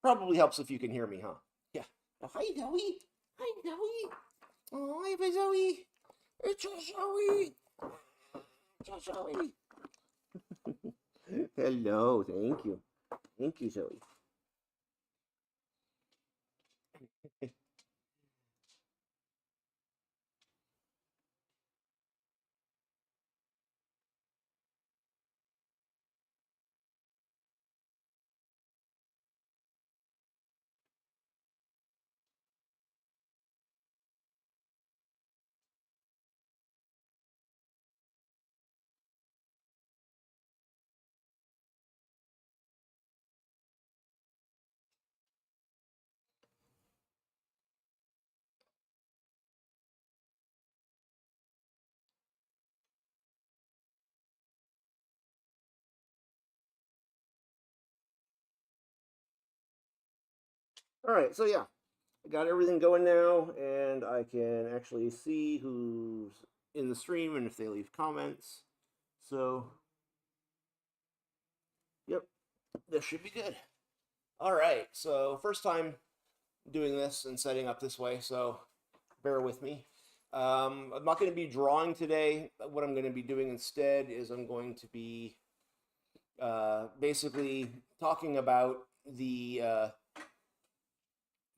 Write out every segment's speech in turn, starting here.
Probably helps if you can hear me, huh? Yeah. Oh, hi, Zoe. Hi, Zoe. Oh, hi, Zoe. It's a Zoe. It's a Zoe. Hello. Thank you. Thank you, Zoe. All right. So yeah, I got everything going now, and I can actually see who's in the stream and if they leave comments. So, yep, this should be good. All right. So first time doing this and setting up this way, so bear with me. I'm not going to be drawing today. What I'm going to be doing instead is I'm going to be basically talking about the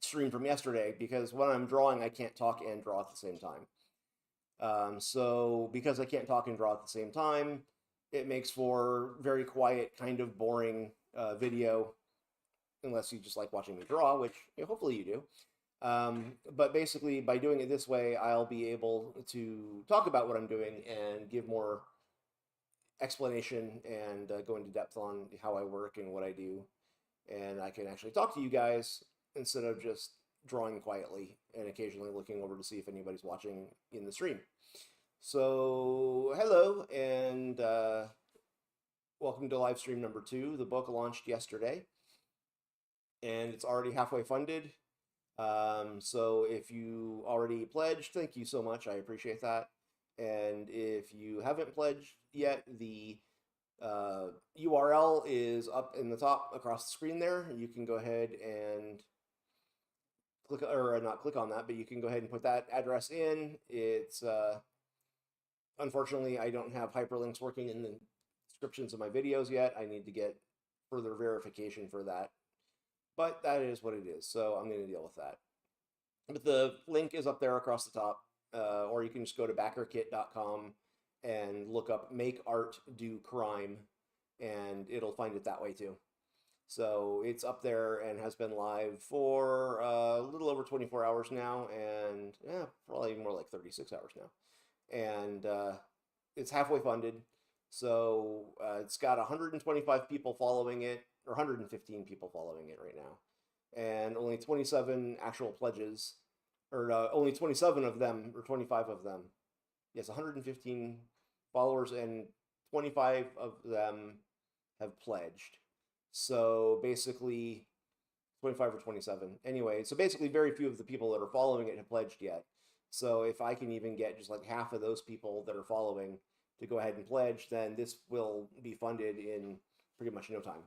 stream from yesterday because when I'm drawing, I can't talk and draw at the same time. So because I can't talk and draw at the same time, it makes for very quiet, kind of boring video, unless you just like watching me draw, which hopefully you do. But basically, by doing it this way, I'll be able to talk about what I'm doing and give more explanation and go into depth on how I work and what I do. And I can actually talk to you guys instead of just drawing quietly and occasionally looking over to see if anybody's watching in the stream. So, hello and welcome to live stream number 2. The book launched yesterday and it's already halfway funded. So if you already pledged, thank you so much. I appreciate that. And if you haven't pledged yet, the URL is up in the top across the screen there. You can go ahead and click, or not click on that, but you can go ahead and put that address in. It's unfortunately, I don't have hyperlinks working in the descriptions of my videos yet. I need to get further verification for that. But that is what it is, so I'm going to deal with that. But the link is up there across the top, or you can just go to backerkit.com and look up "Make Art Do Crime," and it'll find it that way too. So it's up there and has been live for a little over 24 hours now, and yeah, probably more like 36 hours now. And it's halfway funded, so it's got 125 people following it, or 115 people following it right now, and only 27 actual pledges, or only 27 of them, or 25 of them. Yes, 115 followers, and 25 of them have pledged. So basically, 25 or 27. Anyway, so basically, very few of the people that are following it have pledged yet. So if I can even get just like half of those people that are following to go ahead and pledge, then this will be funded in pretty much no time.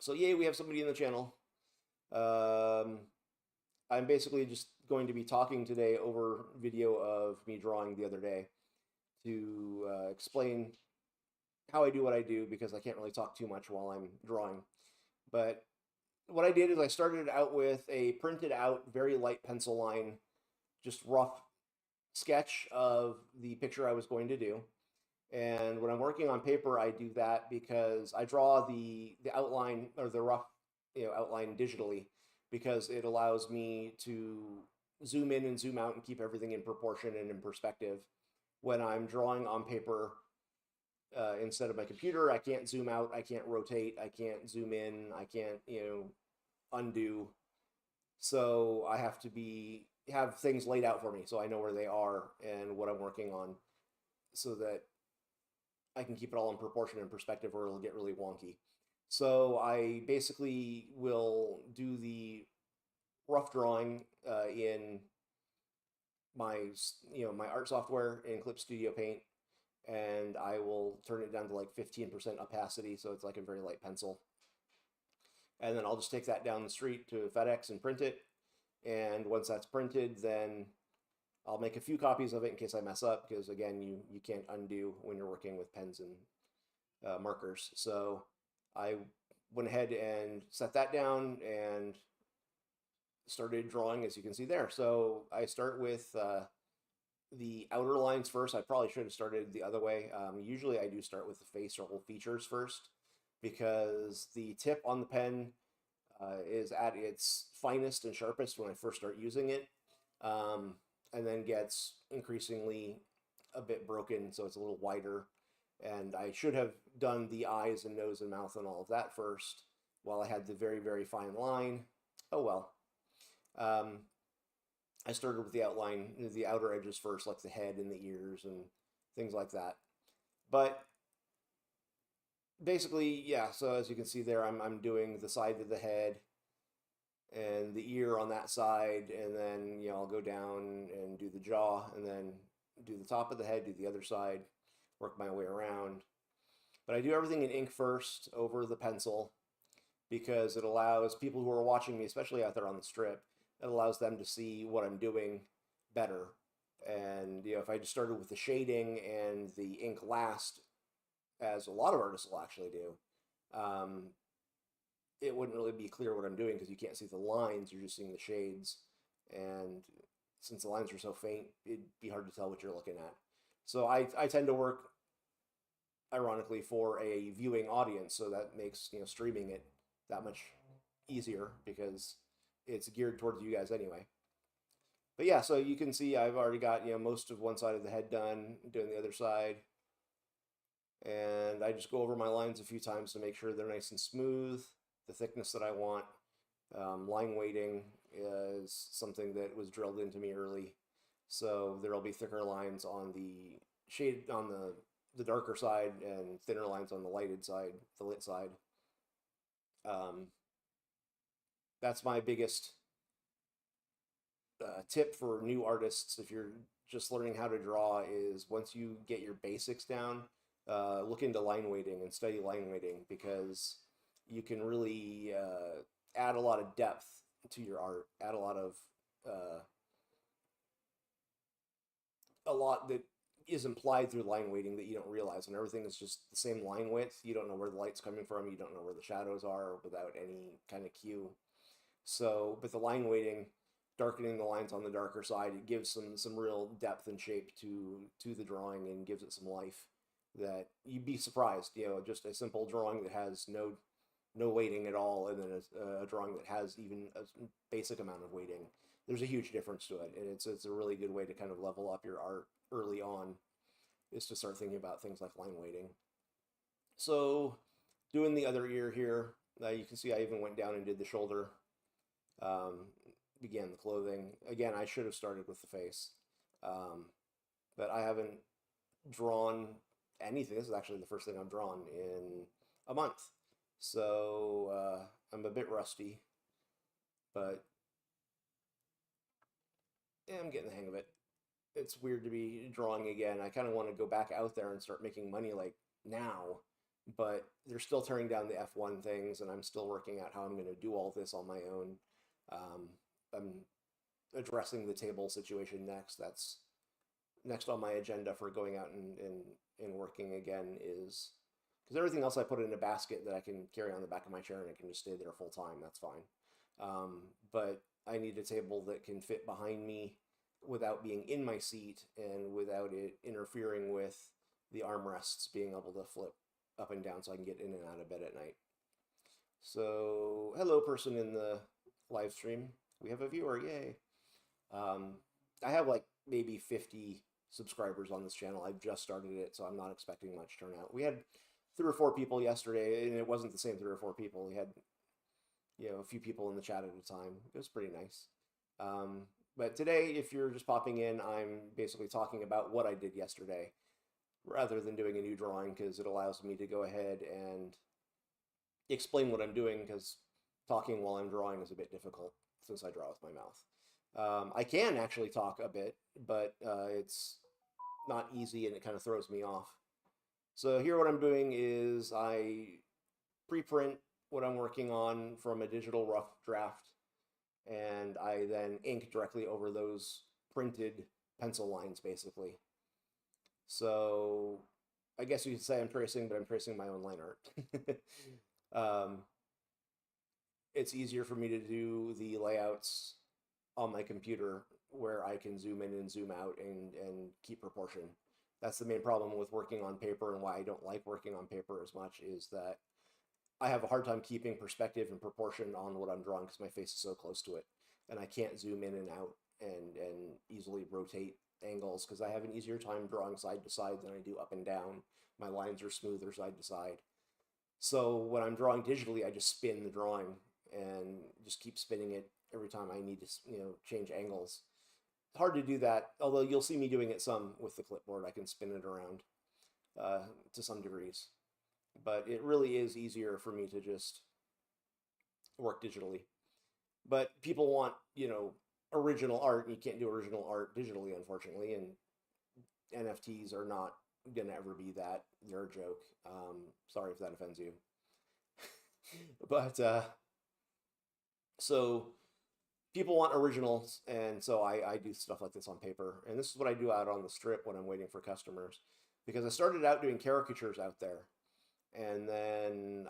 So yay, we have somebody in the channel. I'm basically just going to be talking today over video of me drawing the other day to explain how I do what I do because I can't really talk too much while I'm drawing. But what I did is I started out with a printed out, very light pencil line, just rough sketch of the picture I was going to do. And when I'm working on paper, I do that because I draw the outline or the rough outline digitally because it allows me to zoom in and zoom out and keep everything in proportion and in perspective. When I'm drawing on paper instead of my computer, I can't zoom out, I can't rotate, I can't zoom in, I can't undo. So I have to have things laid out for me so I know where they are and what I'm working on so that I can keep it all in proportion and perspective or it'll get really wonky. So I basically will do the rough drawing in my my art software in Clip Studio Paint, and I will turn it down to like 15% opacity, so it's like a very light pencil. and then I'll just take that down the street to FedEx and print it. And once that's printed, then I'll make a few copies of it in case I mess up, because again, you can't undo when you're working with pens and markers. So I went ahead and set that down and started drawing, as you can see there. So I start with the outer lines first. I probably should have started the other way. Usually I do start with the facial features first, because the tip on the pen is at its finest and sharpest when I first start using it, and then gets increasingly a bit broken, so it's a little wider. And I should have done the eyes and nose and mouth and all of that first while I had the very, very fine line. Oh well. Um, I started with the outline, the outer edges first, like the head and the ears and things like that. But basically, yeah, so as you can see there, I'm doing the side of the head and the ear on that side, and then, I'll go down and do the jaw, and then do the top of the head, do the other side, work my way around. But I do everything in ink first over the pencil, because it allows people who are watching me, especially out there on the strip, it allows them to see what I'm doing better. And if I just started with the shading and the ink last, as a lot of artists will actually do, it wouldn't really be clear what I'm doing, because you can't see the lines, you're just seeing the shades. And since the lines are so faint, it'd be hard to tell what you're looking at. So I tend to work, ironically, for a viewing audience, so that makes streaming it that much easier, because it's geared towards you guys anyway. But yeah, so you can see I've already got most of one side of the head done, doing the other side. And I just go over my lines a few times to make sure they're nice and smooth, the thickness that I want. Line weighting is something that was drilled into me early, so there'll be thicker lines on the shade, on the darker side, and thinner lines on the lighted side, the lit side. That's my biggest tip for new artists if you're just learning how to draw, is once you get your basics down, look into line weighting and study line weighting, because you can really add a lot of depth to your art, add a lot that is implied through line weighting that you don't realize. When everything is just the same line width, you don't know where the light's coming from, you don't know where the shadows are without any kind of cue. So, but the line weighting, darkening the lines on the darker side, it gives some real depth and shape to the drawing, and gives it some life that you'd be surprised. Just a simple drawing that has no weighting at all, and then a drawing that has even a basic amount of weighting. There's a huge difference to it, and it's a really good way to kind of level up your art early on, is to start thinking about things like line weighting. So, doing the other ear here, you can see I even went down and did the shoulder, began the clothing. Again, I should have started with the face, but I haven't drawn anything. This is actually the first thing I've drawn in a month. So I'm a bit rusty, but yeah, I'm getting the hang of it. It's weird to be drawing again. I kind of want to go back out there and start making money like now, but they're still tearing down the F1 things, and I'm still working out how I'm going to do all this on my own. I'm addressing the table situation next. That's next on my agenda for going out and working again, is because everything else I put in a basket that I can carry on the back of my chair, and it can just stay there full time. That's fine. But I need a table that can fit behind me without being in my seat, and without it interfering with the armrests being able to flip up and down, so I can get in and out of bed at night. So, hello, person in the live stream. We have a viewer, yay. I have like maybe 50 subscribers on this channel. I've just started it, so I'm not expecting much turnout. We had 3 or 4 people yesterday, and it wasn't the same 3 or 4 people. We had, a few people in the chat at a time. It was pretty nice. But today, if you're just popping in, I'm basically talking about what I did yesterday, rather than doing a new drawing, because it allows me to go ahead and explain what I'm doing, because talking while I'm drawing is a bit difficult since I draw with my mouth. I can actually talk a bit, but it's not easy, and it kind of throws me off. So here what I'm doing is I preprint what I'm working on from a digital rough draft, and I then ink directly over those printed pencil lines, basically. So I guess you could say I'm tracing, but I'm tracing my own line art. um, it's easier for me to do the layouts on my computer where I can zoom in and zoom out and keep proportion. That's the main problem with working on paper, and why I don't like working on paper as much, is that I have a hard time keeping perspective and proportion on what I'm drawing because my face is so close to it, and I can't zoom in and out and easily rotate angles because I have an easier time drawing side to side than I do up and down. My lines are smoother side to side. So when I'm drawing digitally, I just spin the drawing and just keep spinning it every time I need to, change angles. Hard to do that, although you'll see me doing it some with the clipboard. I can spin it around to some degrees. But it really is easier for me to just work digitally. But people want, original art, and you can't do original art digitally, unfortunately, and NFTs are not gonna ever be that. They're a joke. Sorry if that offends you. But so people want originals, and so I do stuff like this on paper, and this is what I do out on the strip when I'm waiting for customers, because I started out doing caricatures out there, and then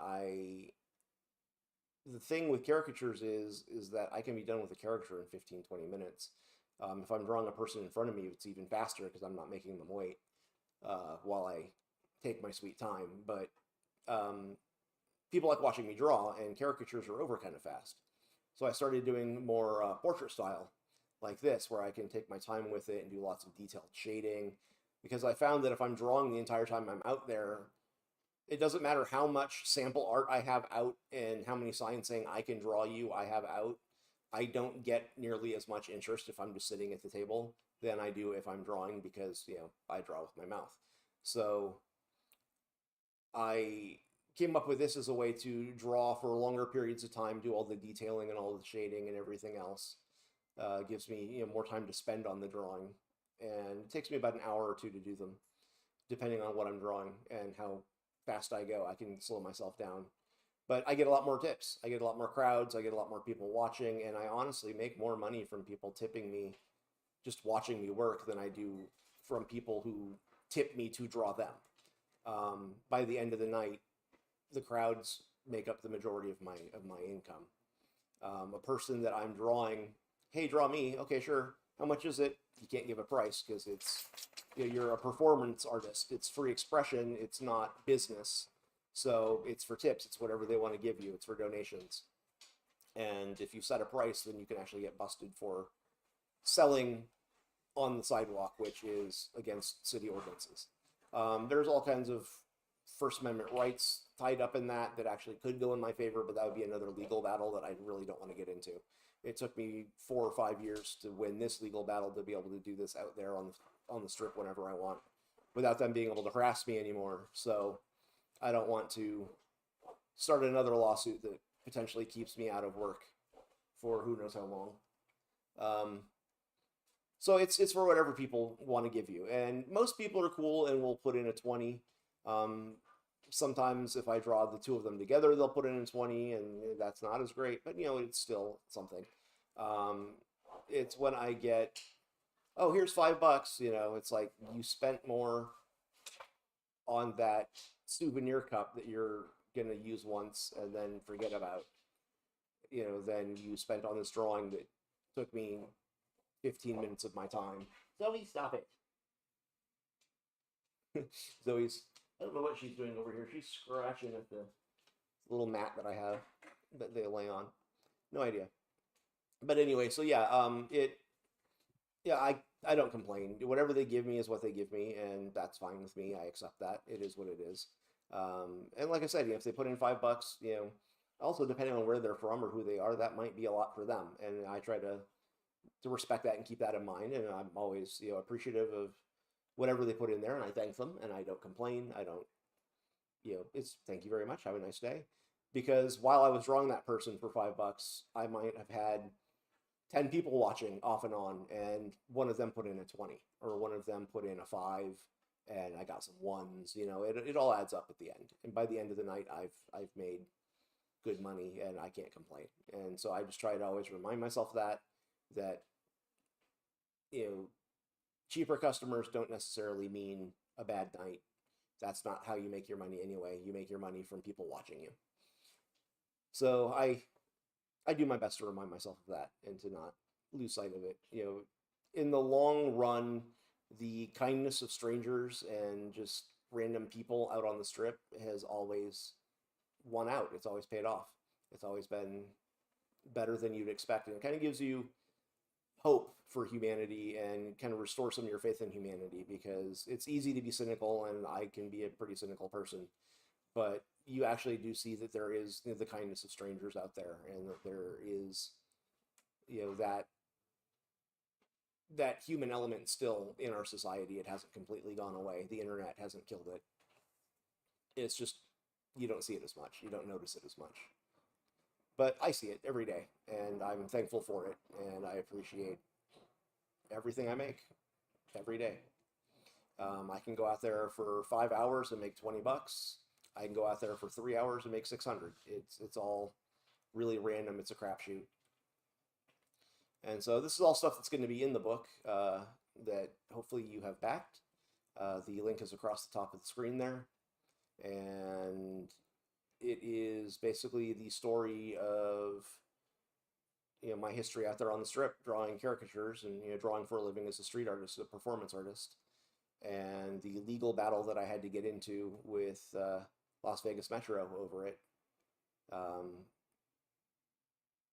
the thing with caricatures is that I can be done with a caricature in 15-20 minutes. If I'm drawing a person in front of me, it's even faster because I'm not making them wait while I take my sweet time. But people like watching me draw, and caricatures are over kind of fast. So I started doing more portrait style like this, where I can take my time with it and do lots of detailed shading, because I found that if I'm drawing the entire time I'm out there, it doesn't matter how much sample art I have out and how many signs saying I can draw you I have out. I don't get nearly as much interest if I'm just sitting at the table than I do if I'm drawing, because, I draw with my mouth. So I came up with this as a way to draw for longer periods of time, do all the detailing and all the shading and everything else. Gives me, more time to spend on the drawing, and it takes me about an hour or two to do them, depending on what I'm drawing and how fast I go. I can slow myself down, but I get a lot more tips. I get a lot more crowds. I get a lot more people watching, and I honestly make more money from people tipping me just watching me work than I do from people who tip me to draw them. By the end of the night, the crowds make up the majority of my income. A person that I'm drawing, hey, draw me. Okay, sure. How much is it? You can't give a price because it's, you're a performance artist. It's free expression. It's not business. So it's for tips. It's whatever they want to give you. It's for donations. And if you set a price, then you can actually get busted for selling on the sidewalk, which is against city ordinances. There's all kinds of First Amendment rights tied up in that actually could go in my favor, but that would be another legal battle that I really don't want to get into. It took me 4 or 5 years to win this legal battle to be able to do this out there on the strip whenever I want, without them being able to harass me anymore. So I don't want to start another lawsuit that potentially keeps me out of work for who knows how long. So it's for whatever people want to give you, and most people are cool and will put in a 20. Sometimes if I draw the two of them together, they'll put in a 20, and that's not as great, but it's still something. It's when I get, oh, here's $5. It's like you spent more on that souvenir cup that you're gonna use once and then forget about, than you spent on this drawing that took me 15 minutes of my time. Zoe, stop it. Zoe's, I don't know what she's doing over here. She's scratching at the little mat that I have that they lay on. No idea. But anyway, so yeah, I don't complain. Whatever they give me is what they give me, and that's fine with me. I accept that. It is what it is. And like I said, if they put in $5, also depending on where they're from or who they are, that might be a lot for them. And I try to respect that and keep that in mind. And I'm always, appreciative of whatever they put in there, and I thank them, and I don't complain. I don't, it's thank you very much. Have a nice day. Because while I was drawing that person for $5, I might have had 10 people watching off and on, and one of them put in a 20, or one of them put in a 5, and I got some ones. It all adds up at the end. And by the end of the night, I've made good money, and I can't complain. And so I just try to always remind myself that you know cheaper customers don't necessarily mean a bad night. That's not how you make your money anyway. You make your money from people watching you. So I do my best to remind myself of that and to not lose sight of it. In the long run, the kindness of strangers and just random people out on the strip has always won out. It's always paid off. It's always been better than you'd expect, and it kind of gives you hope for humanity and kind of restore some of your faith in humanity, because it's easy to be cynical, and I can be a pretty cynical person, but you actually do see that there is the kindness of strangers out there, and that there is that human element still in our society. It hasn't completely gone away. The internet hasn't killed it. It's just you don't see it as much. You don't notice it as much. But I see it every day, and I'm thankful for it, and I appreciate everything I make every day. I can go out there for 5 hours and make $20. I can go out there for 3 hours and make 600. It's all really random. It's a crapshoot. And so this is all stuff that's going to be in the book that hopefully you have backed. The link is across the top of the screen there. And it is basically the story of my history out there on the strip, drawing caricatures and drawing for a living as a street artist, a performance artist, and the legal battle that I had to get into with Las Vegas Metro over it.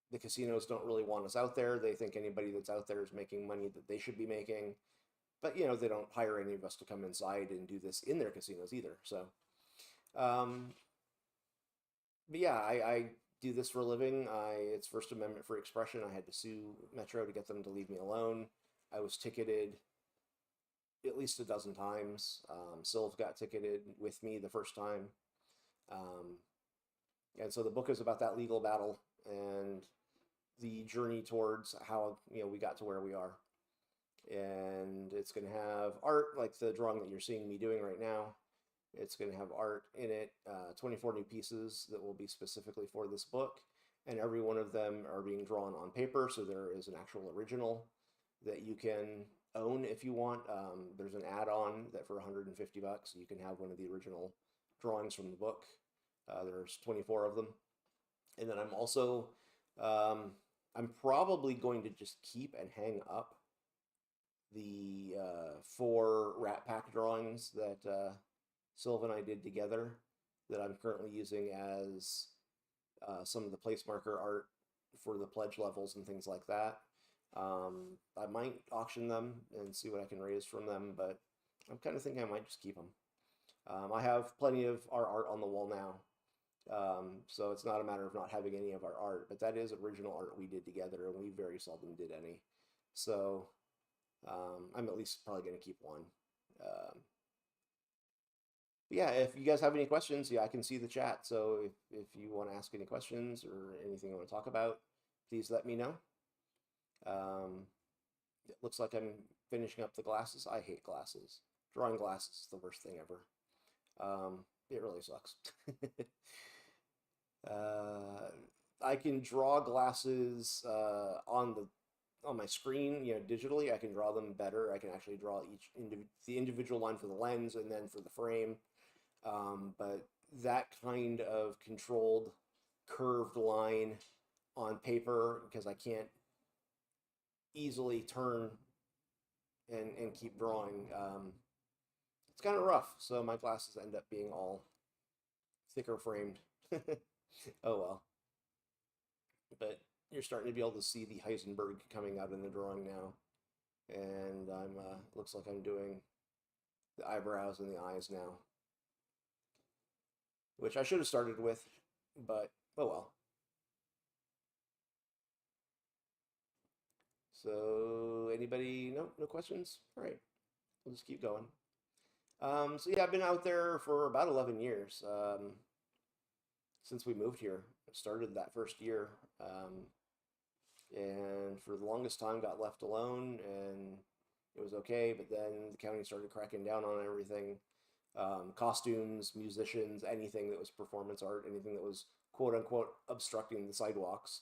The casinos don't really want us out there. They think anybody that's out there is making money that they should be making, but they don't hire any of us to come inside and do this in their casinos either. So, but yeah, I do this for a living. It's First Amendment free expression. I had to sue Metro to get them to leave me alone. I was ticketed at least a dozen times. Sylv got ticketed with me the first time. And so the book is about that legal battle and the journey towards how we got to where we are. And it's going to have art like the drawing that you're seeing me doing right now. It's going to have art in it, 24 new pieces that will be specifically for this book, and every one of them are being drawn on paper, so there is an actual original that you can own if you want. There's an add-on that for $150 you can have one of the original drawings from the book. There's 24 of them. And then I'm also, I'm probably going to just keep and hang up the 4 Rat Pack drawings that Sylv and I did together that I'm currently using as some of the place marker art for the pledge levels and things like that. I might auction them and see what I can raise from them, but I'm kind of thinking I might just keep them. I have plenty of our art on the wall now, so it's not a matter of not having any of our art, but that is original art we did together, and we very seldom did any. So I'm at least probably going to keep one. Yeah, if you guys have any questions, I can see the chat. So if you want to ask any questions or anything you want to talk about, please let me know. It looks like I'm finishing up the glasses. I hate glasses. Drawing glasses is the worst thing ever. It really sucks. I can draw glasses on my screen, digitally. I can draw them better. I can actually draw the individual line for the lens and then for the frame. But that kind of controlled curved line on paper, because I can't easily turn and keep drawing, it's kind of rough. So my glasses end up being all thicker framed. Oh well. But you're starting to be able to see the Heisenberg coming out in the drawing now. And looks like I'm doing the eyebrows and the eyes now, which I should have started with, but oh well. So anybody, no questions? All right, we'll just keep going. So yeah, I've been out there for about 11 years, since we moved here. I started that first year, and for the longest time got left alone, and it was okay, but then the county started cracking down on everything. costumes, musicians, anything that was performance art, anything that was quote unquote obstructing the sidewalks.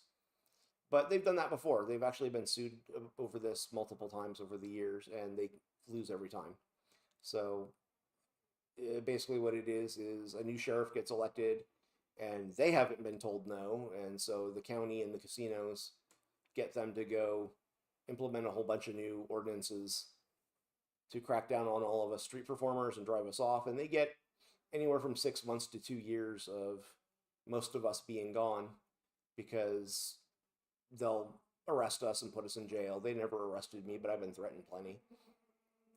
But they've done that before. They've actually been sued over this multiple times over the years, and they lose every time. So basically, what it is a new sheriff gets elected, and they haven't been told no, and so the county and the casinos get them to go implement a whole bunch of new ordinances to crack down on all of us street performers and drive us off, and they get anywhere from 6 months to 2 years of most of us being gone because they'll arrest us and put us in jail. They never arrested me, but I've been threatened plenty.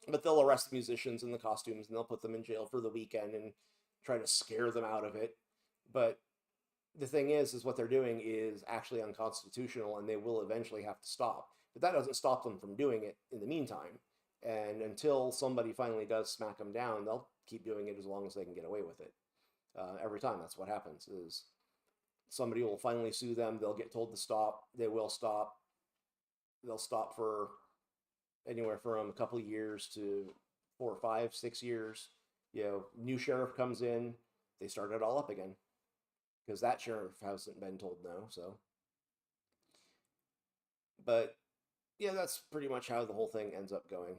But they'll arrest the musicians in the costumes and they'll put them in jail for the weekend and try to scare them out of it. But the thing is what they're doing is actually unconstitutional, and they will eventually have to stop. But that doesn't stop them from doing it in the meantime. And until somebody finally does smack them down, they'll keep doing it as long as they can get away with it. Every time, that's what happens. Is somebody will finally sue them. They'll get told to stop. They will stop. They'll stop for anywhere from a couple of years to 4, 5, 6 years. New sheriff comes in. They start it all up again because that sheriff hasn't been told no. So, but yeah, that's pretty much how the whole thing ends up going.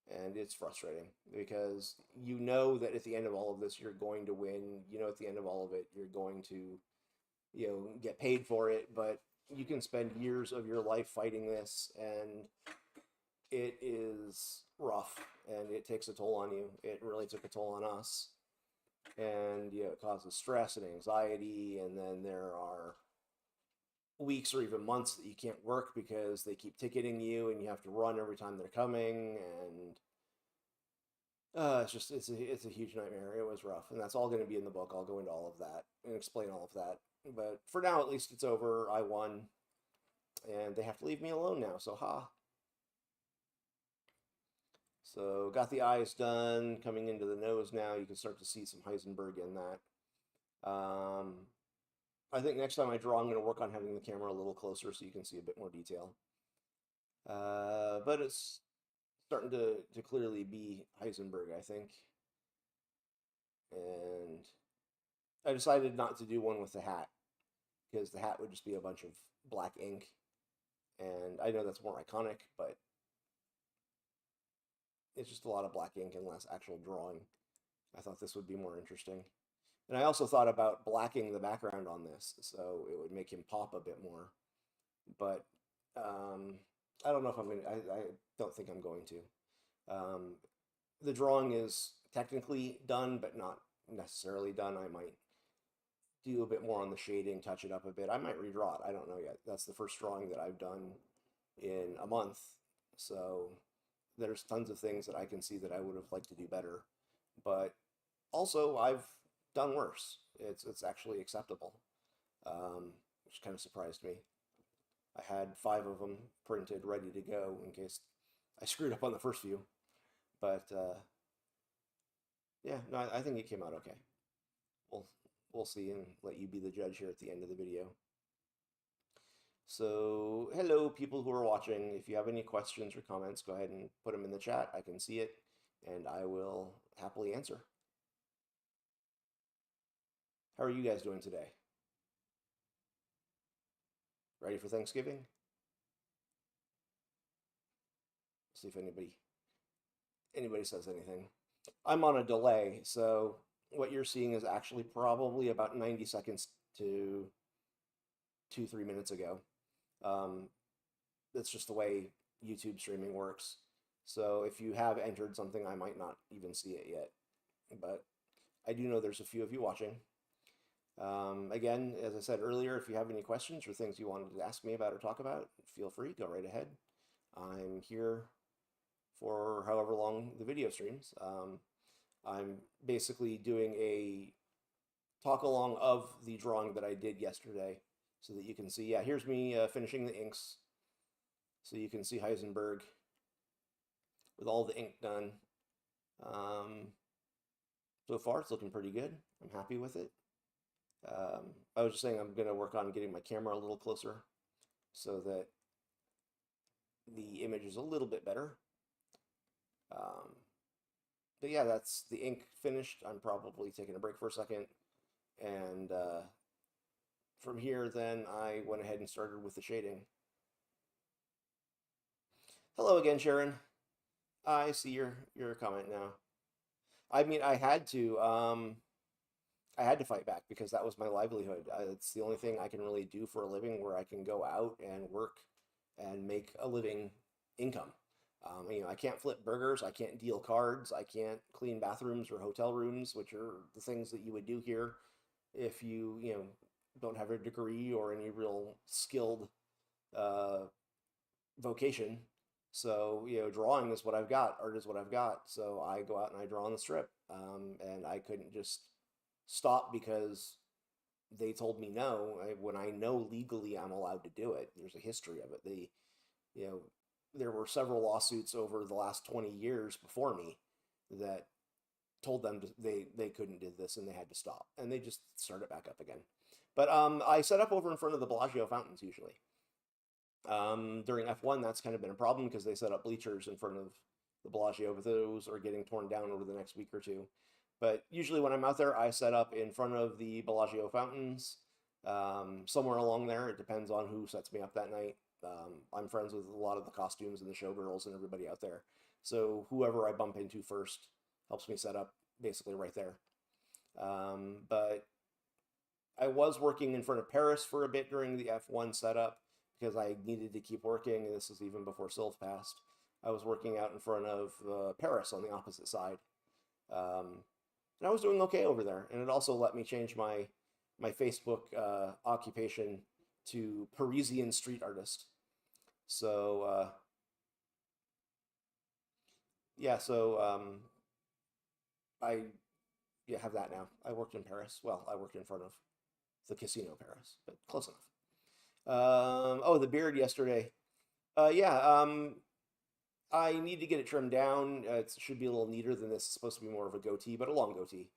And it's frustrating because you know that at the end of all of this, you're going to win. At the end of all of it, you're going to, get paid for it. But you can spend years of your life fighting this, and it is rough, and it takes a toll on you. It really took a toll on us. And, it causes stress and anxiety. And then there are weeks or even months that you can't work because they keep ticketing you and you have to run every time they're coming, and it's a huge nightmare. It was rough, and that's all going to be in the book. I'll go into all of that and explain all of that, but for now at least it's over. I won, and they have to leave me alone now, so so got the eyes done. Coming into the nose now, you can start to see some Heisenberg in that. I think next time I draw, I'm going to work on having the camera a little closer so you can see a bit more detail. But it's starting to clearly be Heisenberg, I think. And I decided not to do one with the hat because the hat would just be a bunch of black ink. And I know that's more iconic, but it's just a lot of black ink and less actual drawing. I thought this would be more interesting. And I also thought about blacking the background on this, so it would make him pop a bit more. But I don't know if I'm going to, I don't think I'm going to. The drawing is technically done, but not necessarily done. I might do a bit more on the shading, touch it up a bit. I might redraw it. I don't know yet. That's the first drawing that I've done in a month. So there's tons of things that I can see that I would have liked to do better. But also, I've done worse. It's actually acceptable, which kind of surprised me. I had 5 of them printed, ready to go in case I screwed up on the first few. But yeah, no, I think it came out okay. We'll see and let you be the judge here at the end of the video. So, hello, people who are watching. If you have any questions or comments, go ahead and put them in the chat. I can see it, and I will happily answer. How are you guys doing today? Ready for Thanksgiving? See if anybody says anything. I'm on a delay, so what you're seeing is actually probably about 90 seconds to 2-3 minutes ago. That's just the way YouTube streaming works. So if you have entered something, I might not even see it yet. But I do know there's a few of you watching. Again, as I said earlier, if you have any questions or things you wanted to ask me about or talk about, feel free, go right ahead. I'm here for however long the video streams. I'm basically doing a talk along of the drawing that I did yesterday so that you can see, yeah, here's me finishing the inks. So you can see Heisenberg with all the ink done. So far it's looking pretty good. I'm happy with it. I was just saying I'm going to work on getting my camera a little closer so that the image is a little bit better. but yeah, that's the ink finished. I'm probably taking a break for a second, and from here, then I went ahead and started with the shading. Hello again, Sharon. I see your comment now. I mean, I had to fight back because that was my livelihood. It's the only thing I can really do for a living where I can go out and work and make a living income. I can't flip burgers, I can't deal cards, I can't clean bathrooms or hotel rooms, which are the things that you would do here if you don't have a degree or any real skilled uh, vocation. So, drawing is what I've got, art is what I've got. So I go out and I draw on the strip. And I couldn't just stop because they told me no. When I know legally I'm allowed to do it, there's a history of it. You know, there were several lawsuits over the last 20 years before me that told them they couldn't do this and they had to stop. And they just started back up again. But I set up over in front of the Bellagio fountains usually. During F1, that's kind of been a problem because they set up bleachers in front of the Bellagio, but those are getting torn down over the next week or two. But usually when I'm out there, I set up in front of the Bellagio fountains, somewhere along there. It depends on who sets me up that night. I'm friends with a lot of the costumes and the showgirls and everybody out there. So whoever I bump into first helps me set up basically right there. But I was working in front of Paris for a bit during the F1 setup because I needed to keep working. This is even before Sylph passed. I was working out in front of Paris on the opposite side. And I was doing okay over there. And it also let me change my Facebook occupation to Parisian street artist. So yeah, so I have that now. I worked in Paris. Well, I worked in front of the Casino Paris, but close enough. Oh, the beard yesterday. Yeah, I need to get it trimmed down. It should be a little neater than this. It's supposed to be more of a goatee, but a long goatee.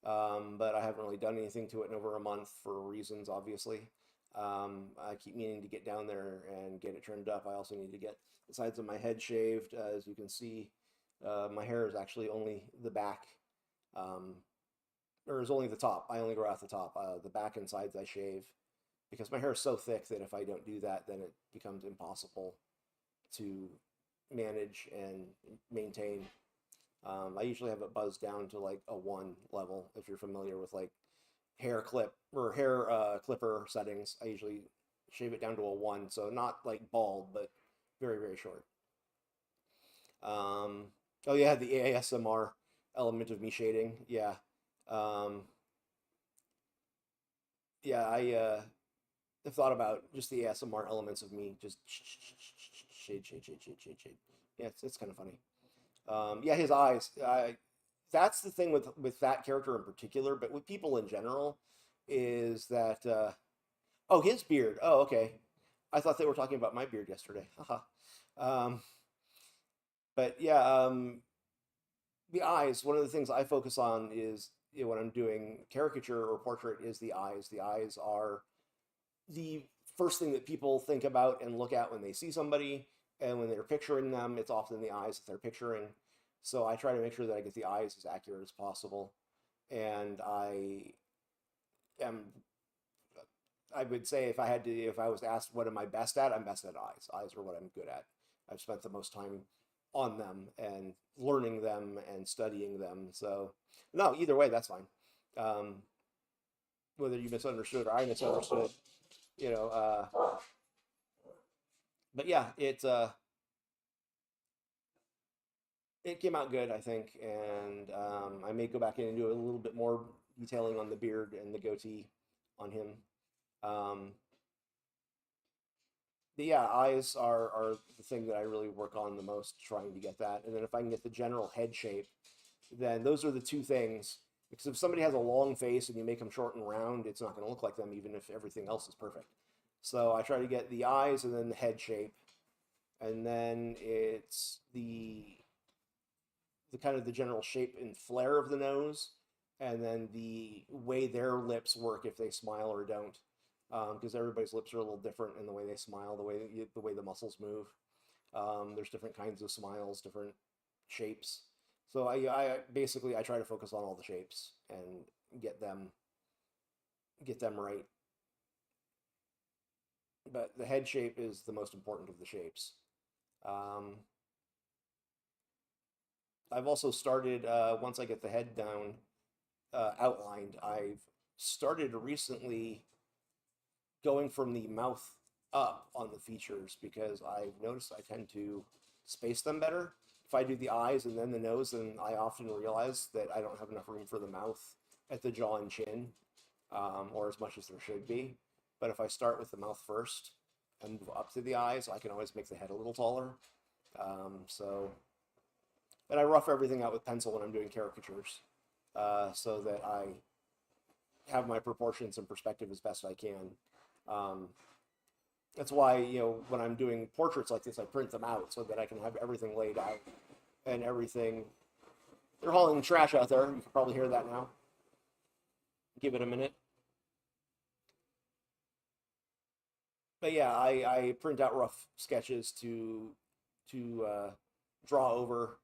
But I haven't really done anything to it in over a month for reasons, obviously. I keep meaning to get down there and get it trimmed up. I also need to get the sides of my head shaved. As you can see, my hair is actually only the back, um, or is only the top. I only grow out the top. The back and sides I shave because my hair is so thick that if I don't do that, then it becomes impossible to manage and maintain. I usually have it buzzed down to like a 1 level. If you're familiar with like hair clip or hair clipper settings, I usually shave it down to a 1, so not like bald, but very very short. Um, oh yeah, the ASMR element of me shading. Yeah, um, yeah. I've thought about just the ASMR elements of me just shade, shade, shade, shade, shade, shade. Yeah, it's kind of funny. Yeah, his eyes. That's the thing with that character in particular, but with people in general, is that oh, his beard. Oh, okay. I thought they were talking about my beard yesterday. Haha. um, but yeah, the eyes. One of the things I focus on is when I'm doing caricature or portrait is the eyes. The eyes are the first thing that people think about and look at when they see somebody, and when they're picturing them, it's often the eyes that they're picturing. So I try to make sure that I get the eyes as accurate as possible. And am I would say if I was asked what am I best at, I'm best at eyes. Eyes are what I'm good at. I've spent the most time on them and learning them and studying them. So no, either way, that's fine. Um, whether you misunderstood or I misunderstood, you know. But yeah, it came out good, I think, and I may go back in and do a little bit more detailing on the beard and the goatee on him. Um, but yeah, eyes are the thing that I really work on the most, trying to get that. And then if I can get the general head shape, then those are the two things. Because if somebody has a long face and you make them short and round, it's not going to look like them, even if everything else is perfect. So I try to get the eyes and then the head shape, and then it's the kind of the general shape and flare of the nose, and then the way their lips work if they smile or don't, because everybody's lips are a little different in the way they smile, the way the muscles move. There's different kinds of smiles, different shapes. So I basically I try to focus on all the shapes and get them right. But the head shape is the most important of the shapes. Um, I've also started once I get the head down outlined. I've started recently going from the mouth up on the features because I've noticed I tend to space them better. If I do the eyes and then the nose, then I often realize that I don't have enough room for the mouth at the jaw and chin, or as much as there should be. But if I start with the mouth first and move up to the eyes, I can always make the head a little taller. So, and I rough everything out with pencil when I'm doing caricatures, so that I have my proportions and perspective as best I can. Um, that's why, when I'm doing portraits like this, I print them out so that I can have everything laid out and everything. They're hauling trash out there. You can probably hear that now. Give it a minute. But yeah, I print out rough sketches to draw over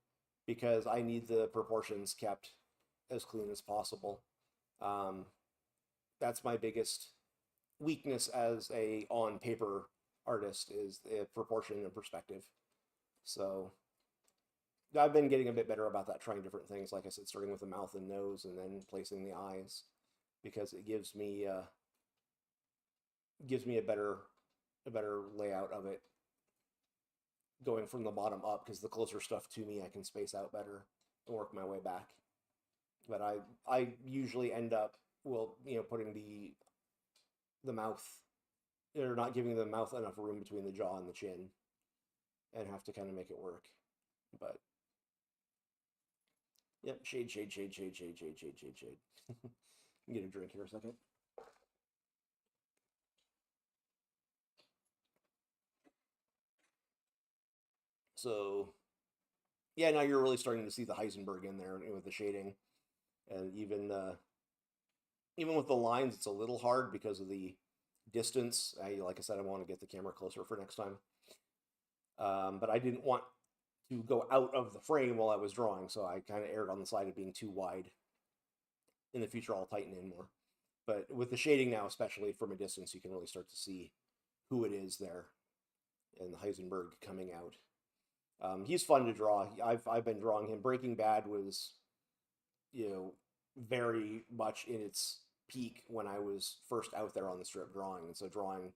because I need the proportions kept as clean as possible. Um, that's my biggest weakness as a on paper artist is the proportion and perspective. So I've been getting a bit better about that, trying different things. Like I said, starting with the mouth and nose, and then placing the eyes, because it gives me a better layout of it, going from the bottom up. Because the closer stuff to me, I can space out better and work my way back. But I usually end up putting the mouth, or not giving the mouth enough room between the jaw and the chin, and have to kind of make it work. But yep, shade, shade, shade, shade, shade, shade, shade, shade, shade. Get a drink here a second. So yeah, now you're really starting to see the Heisenberg in there with the shading, and even with the lines, it's a little hard because of the distance. Like I said, I want to get the camera closer for next time. But I didn't want to go out of the frame while I was drawing, so I kind of erred on the side of being too wide. In the future, I'll tighten in more. But with the shading now, especially from a distance, you can really start to see who it is there, and the Heisenberg coming out. He's fun to draw. I've been drawing him. Breaking Bad was, very much in its peak when I was first out there on the strip drawing, and so drawing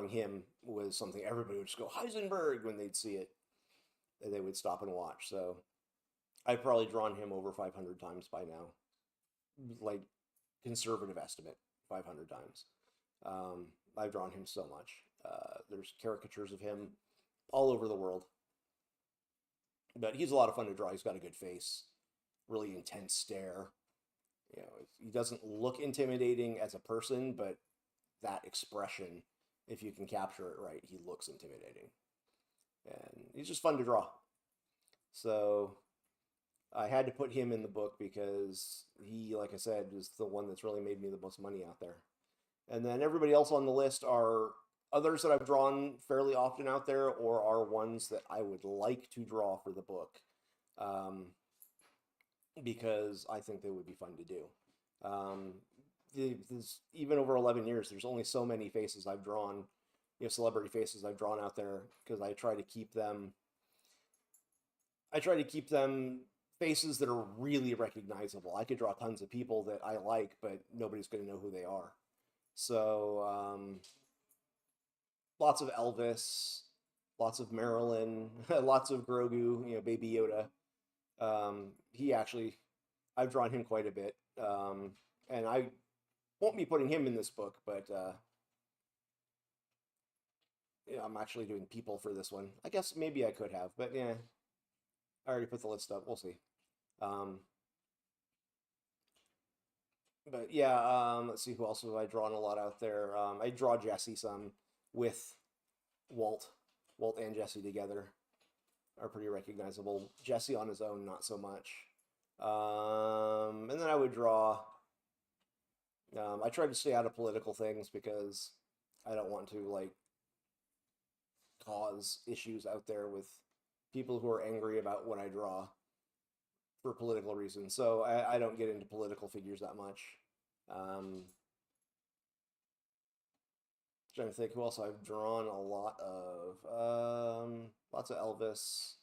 him was something everybody would just go Heisenberg when they'd see it, and they would stop and watch. So I've probably drawn him over 500 times by now, like conservative estimate, 500 times. I've drawn him so much. There's caricatures of him all over the world. But he's a lot of fun to draw. He's got a good face, really intense stare. He doesn't look intimidating as a person, but that expression, if you can capture it right, he looks intimidating. And he's just fun to draw. So I had to put him in the book because he, like I said, is the one that's really made me the most money out there. And then everybody else on the list are others that I've drawn fairly often out there, or are ones that I would like to draw for the book, because I think they would be fun to do. Even over 11 years, there's only so many faces I've drawn, celebrity faces I've drawn out there, because I try to keep them faces that are really recognizable. I could draw tons of people that I like, but nobody's going to know who they are. So lots of Elvis, lots of Marilyn, lots of Grogu, Baby Yoda. I've drawn him quite a bit. And I won't be putting him in this book, but I'm actually doing people for this one. I guess maybe I could have, but yeah, I already put the list up. We'll see. But yeah, let's see, who else have I drawn a lot out there. I draw Jesse some with Walt. Walt and Jesse together are pretty recognizable. Jesse on his own, not so much. And then I would draw. I try to stay out of political things because I don't want to cause issues out there with people who are angry about what I draw. for political reasons. So I don't get into political figures that much. Trying to think who else I've drawn a lot of. Lots of Elvis,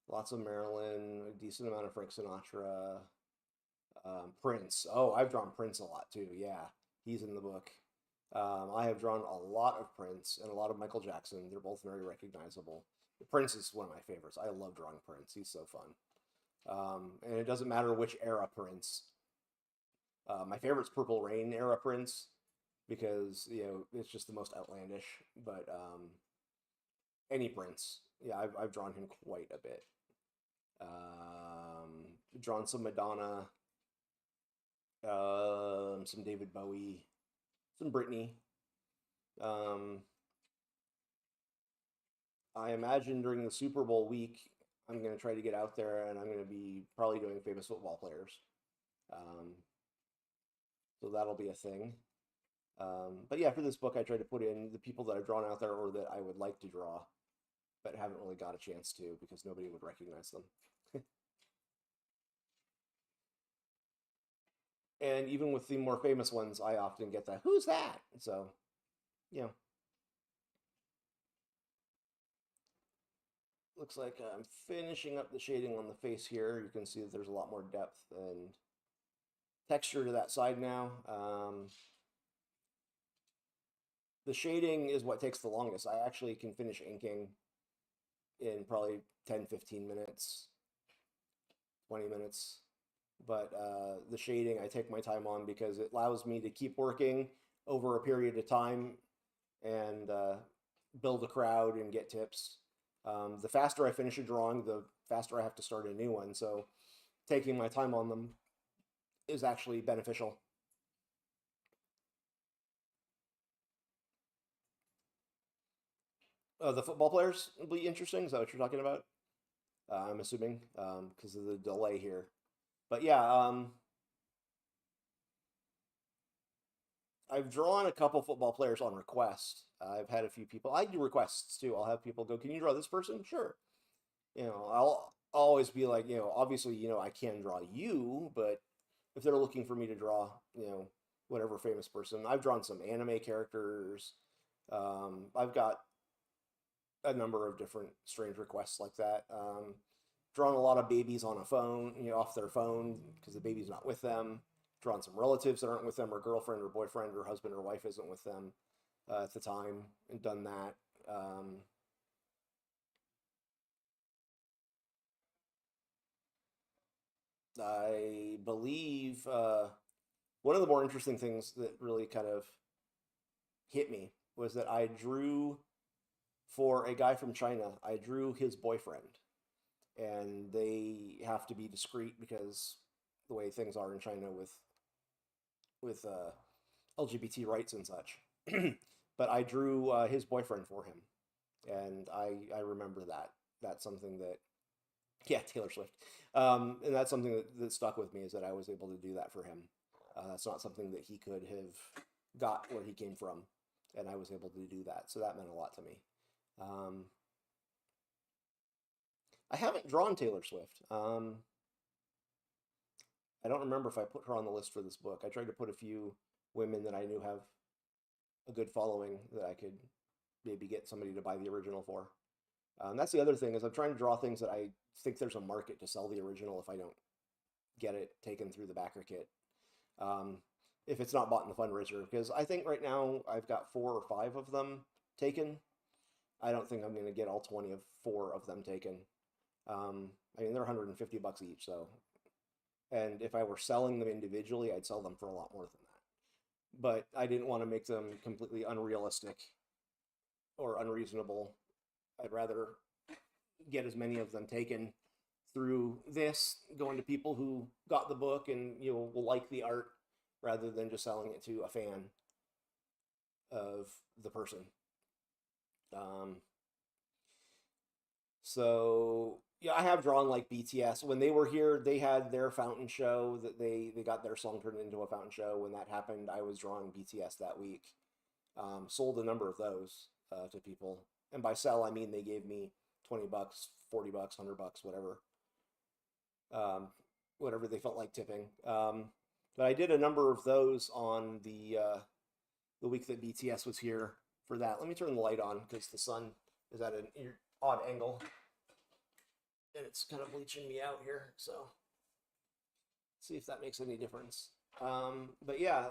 lots of Marilyn, a decent amount of Frank Sinatra, Prince. Oh, I've drawn Prince a lot too. Yeah, he's in the book. I have drawn a lot of Prince and a lot of Michael Jackson. They're both very recognizable. Prince is one of my favorites. I love drawing Prince. He's so fun. And it doesn't matter which era Prince. My favorite's Purple Rain era Prince because it's just the most outlandish. But any Prince, yeah, I've drawn him quite a bit. Drawn some Madonna, some David Bowie, some Britney. I imagine during the Super Bowl week, I'm going to try to get out there and I'm going to be probably doing famous football players. So that'll be a thing. But yeah, for this book, I tried to put in the people that I've drawn out there or that I would like to draw, but haven't really got a chance to because nobody would recognize them. And even with the more famous ones, I often get that, who's that? So, looks like I'm finishing up the shading on the face here. You can see that there's a lot more depth and texture to that side now. The shading is what takes the longest. I actually can finish inking in probably 10, 15 minutes, 20 minutes. But the shading I take my time on because it allows me to keep working over a period of time and build a crowd and get tips. The faster I finish a drawing, the faster I have to start a new one. So taking my time on them is actually beneficial. The football players will be interesting. Is that what you're talking about? I'm assuming because of the delay here. But yeah, I've drawn a couple football players on request. I've had a few people. I do requests too. I'll have people go, "Can you draw this person?" Sure. I'll always be like, obviously, I can draw you, but if they're looking for me to draw, whatever famous person, I've drawn some anime characters. I've got a number of different strange requests like that. Drawn a lot of babies on a phone, off their phone because the baby's not with them. Drawn some relatives that aren't with them, or girlfriend or boyfriend or husband or wife isn't with them at the time, and done that. I believe one of the more interesting things that really kind of hit me was that I drew for a guy from China. I drew his boyfriend, and they have to be discreet because the way things are in China with LGBT rights and such. But I drew his boyfriend for him, and I remember that. That's something that, yeah, Taylor Swift. And that's something that stuck with me is that I was able to do that for him. That's not something that he could have got where he came from, and I was able to do that. So that meant a lot to me. I haven't drawn Taylor Swift. I don't remember if I put her on the list for this book. I tried to put a few women that I knew have a good following that I could maybe get somebody to buy the original for. That's the other thing is I'm trying to draw things that I think there's a market to sell the original if I don't get it taken through the backer kit. If it's not bought in the fundraiser, because I think right now I've got 4 or 5 of them taken. I don't think I'm going to get all 24 of them taken. I mean, they're $150 each, so. And if I were selling them individually, I'd sell them for a lot more than that. But I didn't want to make them completely unrealistic or unreasonable. I'd rather get as many of them taken through this, going to people who got the book and will like the art, rather than just selling it to a fan of the person. So yeah, I have drawn like BTS. When they were here, they had their fountain show that they got their song turned into a fountain show. When that happened, I was drawing BTS that week. Sold a number of those to people. And by sell, I mean they gave me $20, $40, $100, whatever. um, whatever they felt like tipping. But I did a number of those on the week that BTS was here for that. Let me turn the light on because the sun is at an odd angle and it's kind of bleaching me out here. So see if that makes any difference. But yeah,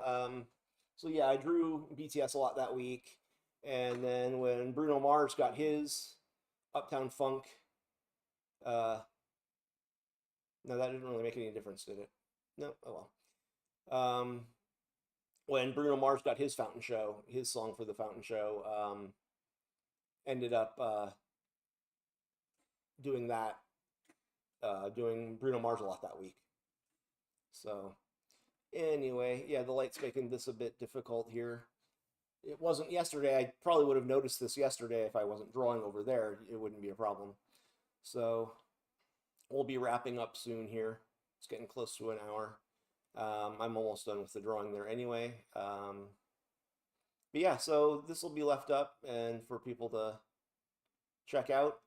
so yeah, I drew BTS a lot that week, and then when Bruno Mars got his Uptown Funk, uh, no, that didn't really make any difference, did it? No, oh well. When Bruno Mars got his fountain show, his song for the fountain show, ended up doing that, doing Bruno Mars a lot that week. So anyway, yeah, the light's making this a bit difficult here. It wasn't yesterday. I probably would have noticed this yesterday if I wasn't drawing over there. It wouldn't be a problem. So we'll be wrapping up soon here. It's getting close to an hour. I'm almost done with the drawing there anyway. But yeah, so this will be left up and for people to check out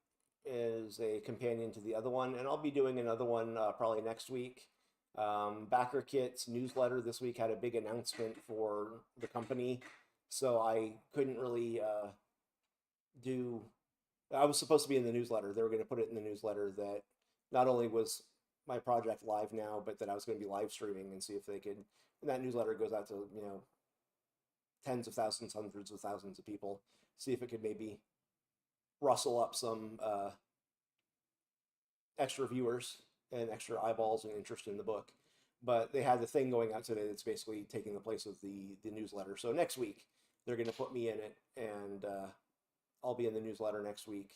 as a companion to the other one. And I'll be doing another one probably next week. Backer Kit's newsletter this week had a big announcement for the company, so I couldn't really do. I was supposed to be in the newsletter. They were going to put it in the newsletter that not only was my project live now, but that I was going to be live streaming and see if they could. And that newsletter goes out to tens of thousands, hundreds of thousands of people. See if it could maybe rustle up some extra viewers and extra eyeballs and interest in the book. But they had the thing going out today that's basically taking the place of the newsletter. So next week they're going to put me in it, and I'll be in the newsletter next week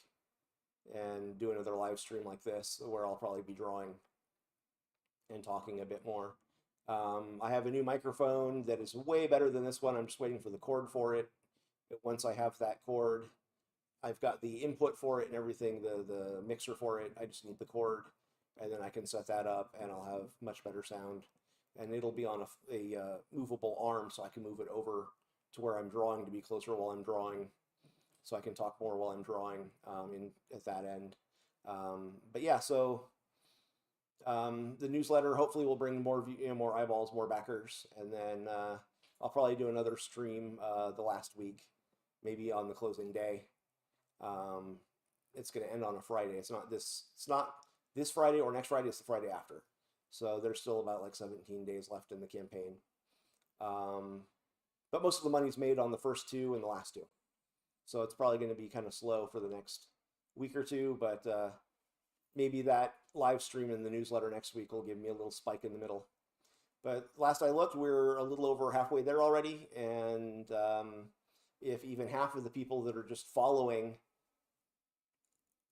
and do another live stream like this where I'll probably be drawing and talking a bit more. I have a new microphone that is way better than this one. I'm just waiting for the cord for it. But once I have that cord, I've got the input for it and everything, the mixer for it. I just need the cord, and then I can set that up, and I'll have much better sound. And it'll be on a movable arm, so I can move it over to where I'm drawing to be closer while I'm drawing, so I can talk more while I'm drawing at that end. But yeah, so the newsletter hopefully will bring more more eyeballs, more backers, and then I'll probably do another stream the last week, maybe on the closing day. It's going to end on a Friday. It's not this Friday or next Friday. It's the Friday after. So there's still about like 17 days left in the campaign. But most of the money's made on the first two and the last two. So it's probably going to be kind of slow for the next week or two, but maybe that live stream in the newsletter next week will give me a little spike in the middle. But last I looked, we're a little over halfway there already, and if even half of the people that are just following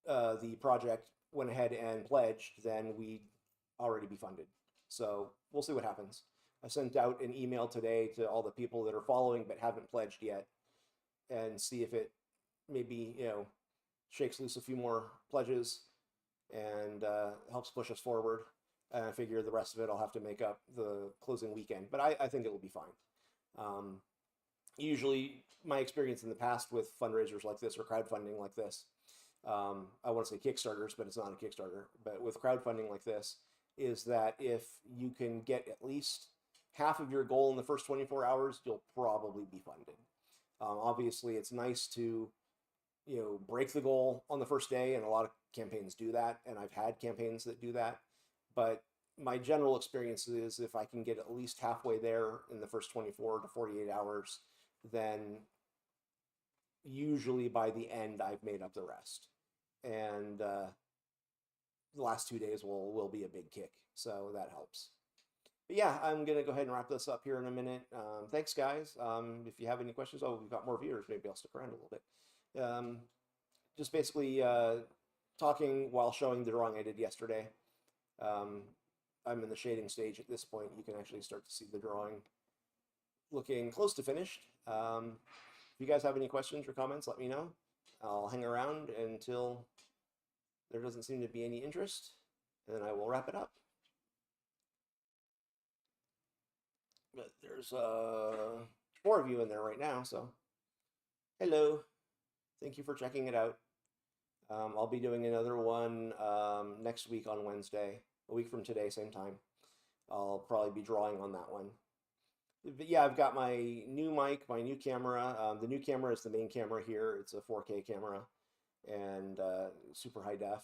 the project went ahead and pledged, then we'd already be funded. So we'll see what happens. I sent out an email today to all the people that are following but haven't pledged yet, and see if it maybe shakes loose a few more pledges and helps push us forward. And I figure the rest of it I'll have to make up the closing weekend, but I think it will be fine. Usually, my experience in the past with fundraisers like this or crowdfunding like this, I want to say Kickstarters, but it's not a Kickstarter, but with crowdfunding like this, is that if you can get at least half of your goal in the first 24 hours, you'll probably be funded. Obviously, it's nice to break the goal on the first day, and a lot of campaigns do that, and I've had campaigns that do that. But my general experience is if I can get at least halfway there in the first 24 to 48 hours, then usually by the end I've made up the rest. And the last 2 days will be a big kick, so that helps. But yeah, I'm gonna go ahead and wrap this up here in a minute. Thanks, guys. If you have any questions, we've got more viewers. Maybe I'll stick around a little bit. Just basically talking while showing the drawing I did yesterday. I'm in the shading stage at this point. You can actually start to see the drawing looking close to finished. If you guys have any questions or comments, let me know. I'll hang around until there doesn't seem to be any interest, and then I will wrap it up. But there's 4 of you in there right now, so hello. Thank you for checking it out. I'll be doing another one next week on Wednesday. a week from today, same time. I'll probably be drawing on that one. But yeah, I've got my new mic, my new camera. The new camera is the main camera here. It's a 4K camera and super high def.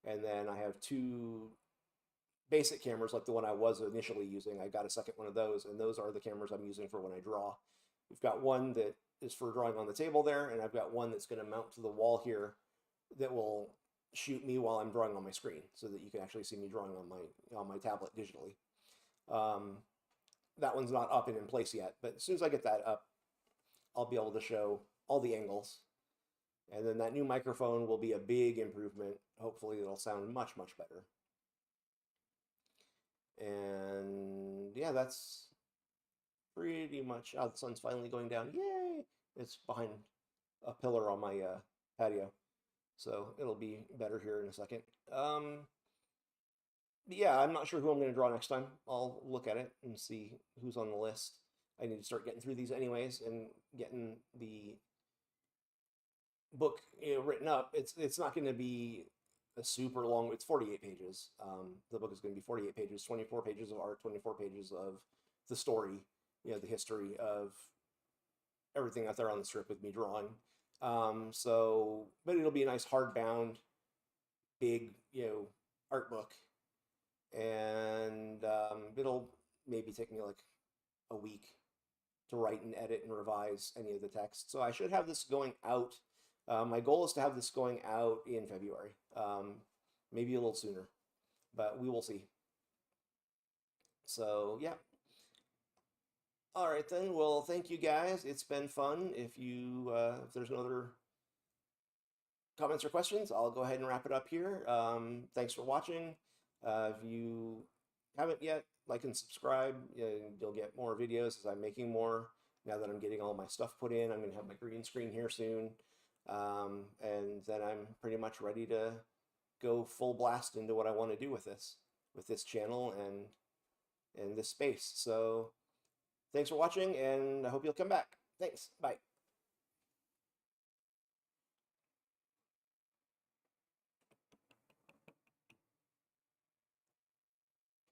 And then I have two basic cameras like the one I was initially using. I got a second one of those, and those are the cameras I'm using for when I draw. We've got one that is for drawing on the table there, and I've got one that's going to mount to the wall here that will shoot me while I'm drawing on my screen, so that you can actually see me drawing on my tablet digitally. That one's not up and in place yet, but as soon as I get that up, I'll be able to show all the angles. And then that new microphone will be a big improvement. Hopefully it'll sound much, much better. And yeah, that's pretty much, oh, the sun's finally going down. Yay! It's behind a pillar on my patio. So it'll be better here in a second. Yeah, I'm not sure who I'm going to draw next time. I'll look at it and see who's on the list. I need to start getting through these anyways and getting the book written up. It's not going to be a super long. It's 48 pages. The book is going to be 48 pages, 24 pages of art, 24 pages of the story. The history of everything out there on the strip with me drawing. But it'll be a nice hardbound, big art book, and it'll maybe take me like a week to write and edit and revise any of the text. So I should have this going out. My goal is to have this going out in February, maybe a little sooner, but we will see. So yeah. All right then. Well, thank you guys. It's been fun. If there's no other comments or questions, I'll go ahead and wrap it up here. Thanks for watching. If you haven't yet, like and subscribe. You'll get more videos as I'm making more. Now that I'm getting all my stuff put in, I'm going to have my green screen here soon. And then I'm pretty much ready to go full blast into what I want to do with this channel and this space. So thanks for watching, and I hope you'll come back. Thanks. Bye.